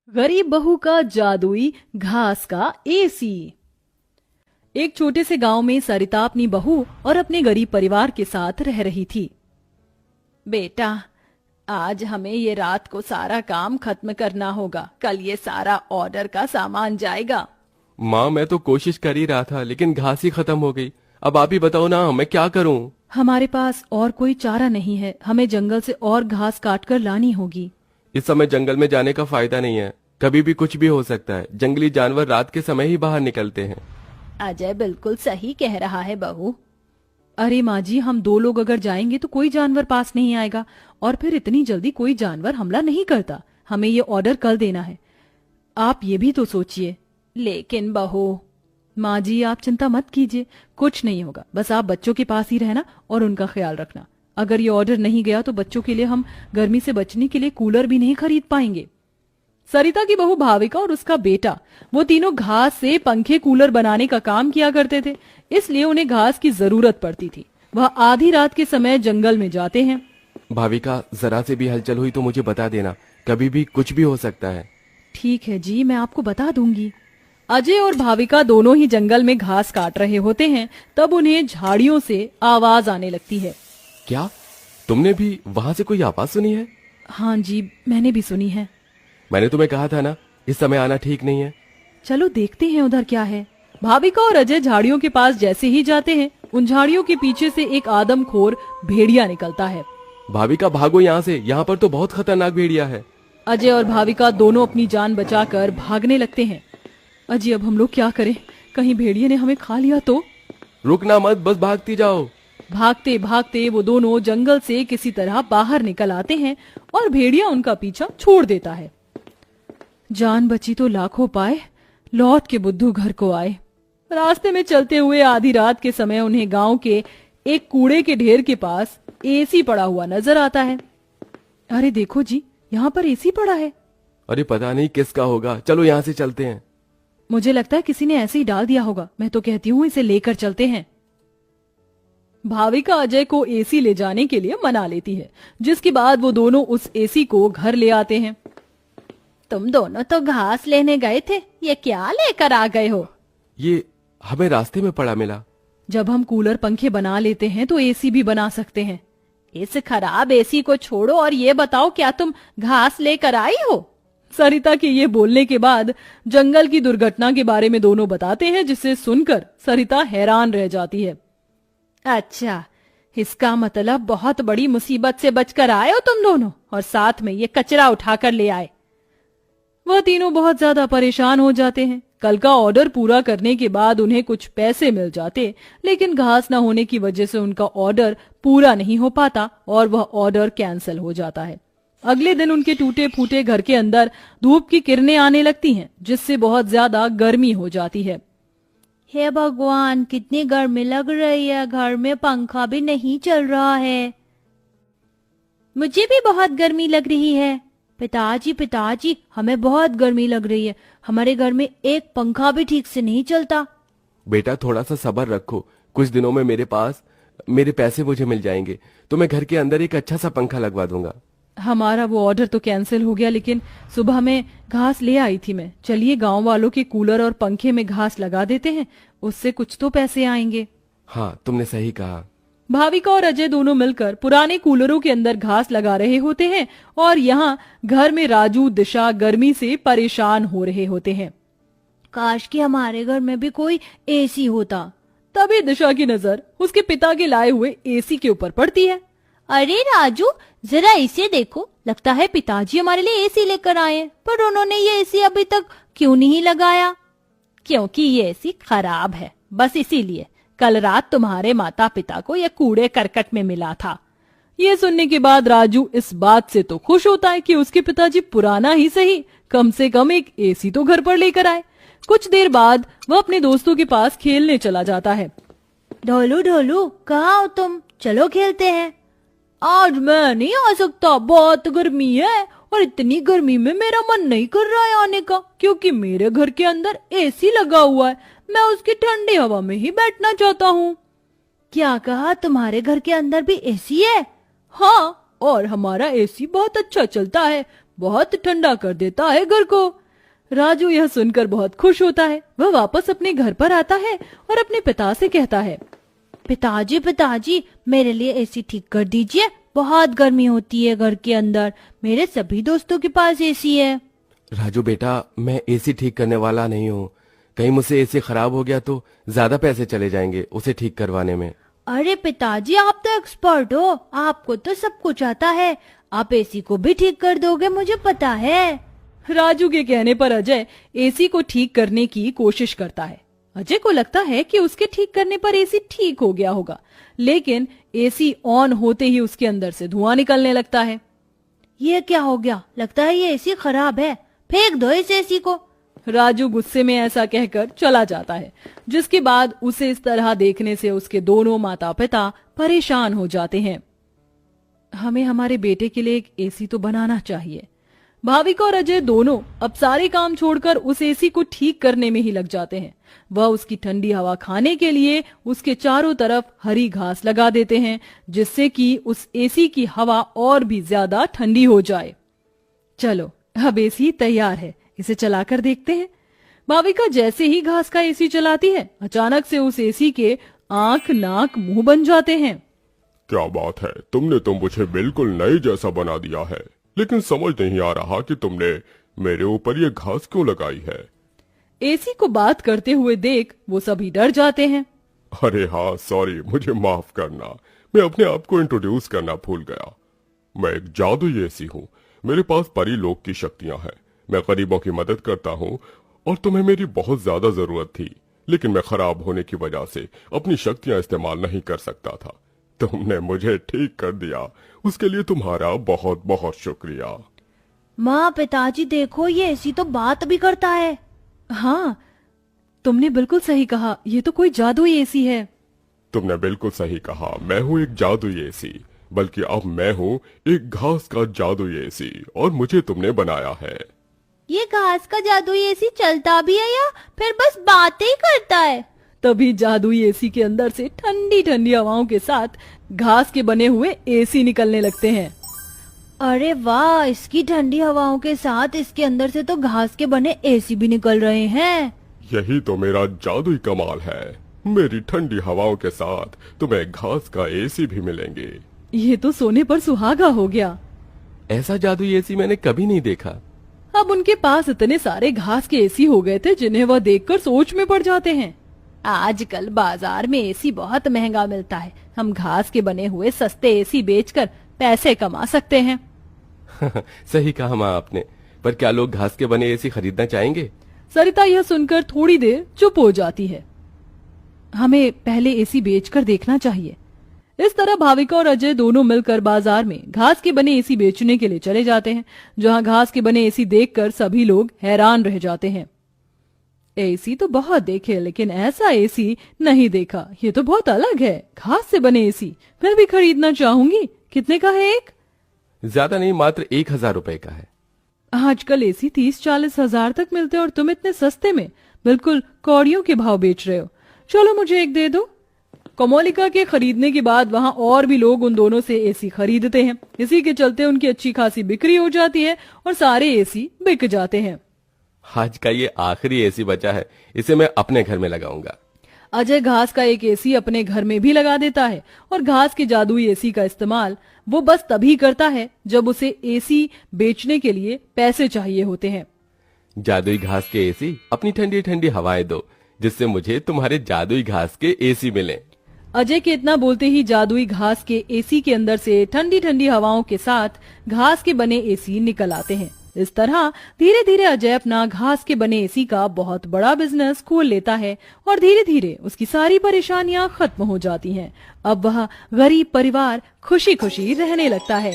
गरीब बहू का जादुई घास का एसी। एक छोटे से गांव में सरिता अपनी बहू और अपने गरीब परिवार के साथ रह रही थी। बेटा, आज हमें ये रात को सारा काम खत्म करना होगा, कल ये सारा ऑर्डर का सामान जाएगा। माँ, मैं तो कोशिश कर ही रहा था लेकिन घास ही खत्म हो गई। अब आप ही बताओ ना, मैं क्या करूँ? हमारे पास और कोई चारा नहीं है, हमें जंगल से और घास काट कर लानी होगी। इस समय जंगल में जाने का फायदा नहीं है, कभी भी कुछ भी हो सकता है। जंगली जानवर रात के समय ही बाहर निकलते हैं। अजय बिल्कुल सही कह रहा है बहू। अरे माँ जी, हम दो लोग अगर जाएंगे तो कोई जानवर पास नहीं आएगा, और फिर इतनी जल्दी कोई जानवर हमला नहीं करता। हमें ये ऑर्डर कल देना है, आप ये भी तो सोचिए। लेकिन बहू। माँ जी, आप चिंता मत कीजिए, कुछ नहीं होगा। बस आप बच्चों के पास ही रहना और उनका ख्याल रखना। अगर ये ऑर्डर नहीं गया तो बच्चों के लिए हम गर्मी से बचने के लिए कूलर भी नहीं खरीद पाएंगे। सरिता की बहू भाविका और उसका बेटा, वो तीनों घास से पंखे कूलर बनाने का काम किया करते थे, इसलिए उन्हें घास की जरूरत पड़ती थी। वह आधी रात के समय जंगल में जाते हैं। भाविका, जरा से भी हलचल हुई तो मुझे बता देना, कभी भी कुछ भी हो सकता है। ठीक है जी, मैं आपको बता दूंगी। अजय और भाविका दोनों ही जंगल में घास काट रहे होते हैं, तब उन्हें झाड़ियों से आवाज आने लगती है। क्या तुमने भी वहाँ से कोई आवाज सुनी है? हाँ जी, मैंने भी सुनी है। मैंने तुम्हें कहा था ना, इस समय आना ठीक नहीं है। चलो देखते हैं उधर क्या है। भाविका और अजय झाड़ियों के पास जैसे ही जाते हैं, उन झाड़ियों के पीछे से एक आदमखोर भेड़िया निकलता है। भाविका, भागो यहाँ से, यहाँ पर तो बहुत खतरनाक भेड़िया है। अजय और भाविका दोनों अपनी जान बचाकर भागने लगते हैं। अजय, अब हम लोग क्या करें? कहीं भेड़िए ने हमें खा लिया तो? रुकना मत, बस भागती जाओ। भागते भागते वो दोनों जंगल से किसी तरह बाहर निकल आते हैं और भेड़िया उनका पीछा छोड़ देता है। जान बची तो लाखों पाए, लौट के बुद्धू घर को आए। रास्ते में चलते हुए आधी रात के समय उन्हें गांव के एक कूड़े के ढेर के पास एसी पड़ा हुआ नजर आता है। अरे देखो जी, यहाँ पर एसी पड़ा है। अरे पता नहीं किसका होगा, चलो यहाँ से चलते हैं। मुझे लगता है किसी ने ऐसे ही डाल दिया होगा। मैं तो कहती हूँ इसे लेकर चलते हैं। भाविका अजय को एसी ले जाने के लिए मना लेती है, जिसके बाद वो दोनों उस एसी को घर ले आते हैं। तुम दोनों तो घास लेने गए थे, ये क्या लेकर आ गए हो? ये हमें रास्ते में पड़ा मिला। जब हम कूलर पंखे बना लेते हैं तो एसी भी बना सकते हैं। इस खराब एसी को छोड़ो और ये बताओ, क्या तुम घास लेकर आई हो? सरिता के ये बोलने के बाद जंगल की दुर्घटना के बारे में दोनों बताते हैं, जिसे सुनकर सरिता हैरान रह जाती है। अच्छा, इसका मतलब बहुत बड़ी मुसीबत से बचकर आए हो तुम दोनों, और साथ में ये कचरा उठाकर ले आए। वह तीनों बहुत ज्यादा परेशान हो जाते हैं। कल का ऑर्डर पूरा करने के बाद उन्हें कुछ पैसे मिल जाते, लेकिन घास न होने की वजह से उनका ऑर्डर पूरा नहीं हो पाता और वह ऑर्डर कैंसिल हो जाता है। अगले दिन उनके टूटे फूटे घर के अंदर धूप की किरणें आने लगती हैं, जिससे बहुत ज्यादा गर्मी हो जाती है। हे भगवान, कितनी गर्मी लग रही है, घर में पंखा भी नहीं चल रहा है। मुझे भी बहुत गर्मी लग रही है। पिताजी पिताजी, हमें बहुत गर्मी लग रही है, हमारे घर में एक पंखा भी ठीक से नहीं चलता। बेटा, थोड़ा सा सब्र रखो, कुछ दिनों में मेरे पैसे मुझे मिल जाएंगे तो मैं घर के अंदर एक अच्छा सा पंखा लगवा दूंगा। हमारा वो ऑर्डर तो कैंसिल हो गया, लेकिन सुबह में घास ले आई थी मैं। चलिए गांव वालों के कूलर और पंखे में घास लगा देते हैं, उससे कुछ तो पैसे आएंगे। हाँ, तुमने सही कहा। भाविका और अजय दोनों मिलकर पुराने कूलरों के अंदर घास लगा रहे होते हैं और यहाँ घर में राजू दिशा गर्मी से परेशान हो रहे होते हैं। काश कि हमारे घर में भी कोई एसी होता। तभी दिशा की नजर उसके पिता के लाए हुए एसी के ऊपर पड़ती है। अरे राजू, जरा इसे देखो, लगता है पिताजी हमारे लिए एसी लेकर आए, पर उन्होंने ये एसी अभी तक क्यों नहीं लगाया? क्योंकि ये एसी खराब है, बस इसीलिए। कल रात तुम्हारे माता पिता को यह कूड़े करकट में मिला था। ये सुनने के बाद राजू इस बात से तो खुश होता है कि उसके पिताजी पुराना ही सही, कम से कम एक एसी तो घर पर लेकर आए। कुछ देर बाद वह अपने दोस्तों के पास खेलने चला जाता है। ढोलू ढोलू, कहाँ हो तुम? चलो खेलते हैं। आज मैं नहीं आ सकता, बहुत गर्मी है, और इतनी गर्मी में मेरा मन नहीं कर रहा है आने का, क्योंकि मेरे घर के अंदर एसी लगा हुआ है। मैं उसकी ठंडी हवा में ही बैठना चाहता हूँ। क्या कहा? तुम्हारे घर के अंदर भी एसी है? हाँ, और हमारा एसी बहुत अच्छा चलता है, बहुत ठंडा कर देता है घर को। राजू यह सुनकर बहुत खुश होता है। वह वापस अपने घर पर आता है और अपने पिता से कहता है, पिताजी मेरे लिए एसी ठीक कर दीजिए, बहुत गर्मी होती है घर के अंदर, मेरे सभी दोस्तों के पास एसी है। राजू बेटा, मैं एसी ठीक करने वाला नहीं हूँ। कहीं मुझसे एसी खराब हो गया तो ज्यादा पैसे चले जाएंगे उसे ठीक करवाने में। अरे पिताजी, आप तो एक्सपर्ट हो, आपको तो सब कुछ आता है, आप एसी को भी ठीक कर दोगे, मुझे पता है। राजू के कहने पर अजय एसी को ठीक करने की कोशिश करता है। अजय को लगता है कि उसके ठीक करने पर एसी ठीक हो गया होगा, लेकिन एसी ऑन होते ही उसके अंदर से धुआं निकलने लगता है। ये क्या हो गया? लगता है ये एसी खराब है, फेंक दो इस एसी को। राजू गुस्से में ऐसा कहकर चला जाता है, जिसके बाद उसे इस तरह देखने से उसके दोनों माता पिता परेशान हो जाते हैं। हमें हमारे बेटे के लिए एक एसी तो बनाना चाहिए। भाविका और अजय दोनों अब सारे काम छोड़कर उस एसी को ठीक करने में ही लग जाते हैं। वह उसकी ठंडी हवा खाने के लिए उसके चारों तरफ हरी घास लगा देते हैं, जिससे कि उस एसी की हवा और भी ज्यादा ठंडी हो जाए। चलो, अब एसी तैयार है, इसे चलाकर देखते हैं। भाविका जैसे ही घास का एसी चलाती है, अचानक से उस एसी के आंख, नाक, मुंह बन जाते हैं। क्या बात है, तुमने तो मुझे बिल्कुल नए जैसा बना दिया है, लेकिन समझ नहीं आ रहा कि तुमने मेरे ऊपर ये घास क्यों लगाई है। एसी को बात करते हुए देख वो सभी डर जाते हैं। अरे हाँ, सॉरी, मुझे माफ करना, मैं अपने आप को इंट्रोड्यूस करना भूल गया। मैं एक जादुई एसी हूँ, मेरे पास परी लोक की शक्तियाँ हैं, मैं गरीबों की मदद करता हूँ और तुम्हें मेरी बहुत ज्यादा जरूरत थी, लेकिन मैं खराब होने की वजह से अपनी शक्तियाँ इस्तेमाल नहीं कर सकता था। तुमने मुझे ठीक कर दिया, उसके लिए तुम्हारा बहुत बहुत शुक्रिया। माँ, पिताजी देखो, ये एसी तो बात भी करता है। हाँ, तुमने बिल्कुल सही कहा, ये तो कोई जादुई एसी है। तुमने बिल्कुल सही कहा, मैं हूँ एक जादुई एसी, बल्कि अब मैं हूँ एक घास का जादुई एसी और मुझे तुमने बनाया है। ये घास का जादुई एसी चलता भी है या फिर बस बातें ही करता है? तभी जादुई एसी के अंदर से ठंडी ठंडी हवाओं के साथ घास के बने हुए एसी निकलने लगते हैं। अरे वाह, इसकी ठंडी हवाओं के साथ इसके अंदर से तो घास के बने एसी भी निकल रहे हैं। यही तो मेरा जादुई कमाल है, मेरी ठंडी हवाओं के साथ तुम्हें घास का एसी भी मिलेंगे। ये तो सोने पर सुहागा हो गया। ऐसा जादुई एसी मैंने कभी नहीं देखा। अब उनके पास इतने सारे घास के एसी हो गए थे जिन्हें वह देखकर सोच में पड़ जाते हैं। आजकल बाजार में एसी बहुत महंगा मिलता है, हम घास के बने हुए सस्ते एसी बेचकर पैसे कमा सकते हैं। सही कहा माँ आपने, पर क्या लोग घास के बने एसी खरीदना चाहेंगे? सरिता यह सुनकर थोड़ी देर चुप हो जाती है। हमें पहले एसी बेचकर देखना चाहिए। इस तरह भाविका और अजय दोनों मिलकर बाजार में घास के बने एसी बेचने के लिए चले जाते हैं, जहां घास के बने एसी देखकर सभी लोग हैरान रह जाते हैं। एसी तो बहुत देखे, लेकिन ऐसा एसी नहीं देखा, ये तो बहुत अलग है। घास से बने एसी मैं भी खरीदना चाहूंगी। कितने का है एक? ज्यादा नहीं, मात्र 1000 रुपए का है। आजकल एसी 30-40 हजार तक मिलते हैं और तुम इतने सस्ते में बिल्कुल कौड़ियों के भाव बेच रहे हो। चलो मुझे एक दे दो। कोमोलिका के खरीदने के बाद वहां और भी लोग उन दोनों से एसी खरीदते हैं। इसी के चलते उनकी अच्छी खासी बिक्री हो जाती है और सारे एसी बिक जाते हैं। आज का ये आखिरी एसी बचा है, इसे मैं अपने घर में लगाऊंगा। अजय घास का एक एसी अपने घर में भी लगा देता है और घास के जादुई एसी का इस्तेमाल वो बस तभी करता है जब उसे एसी बेचने के लिए पैसे चाहिए होते हैं। जादुई घास के एसी, अपनी ठंडी ठंडी हवाएं दो, जिससे मुझे तुम्हारे जादुई घास के एसी मिले। अजय के इतना बोलते ही जादुई घास के एसी के अंदर से ठंडी ठंडी हवाओं के साथ घास के बने एसी निकल आते हैं। इस तरह धीरे धीरे अजय अपना घास के बने एसी का बहुत बड़ा बिजनेस खोल लेता है और धीरे धीरे उसकी सारी परेशानियां खत्म हो जाती हैं। अब वह गरीब परिवार खुशी खुशी रहने लगता है।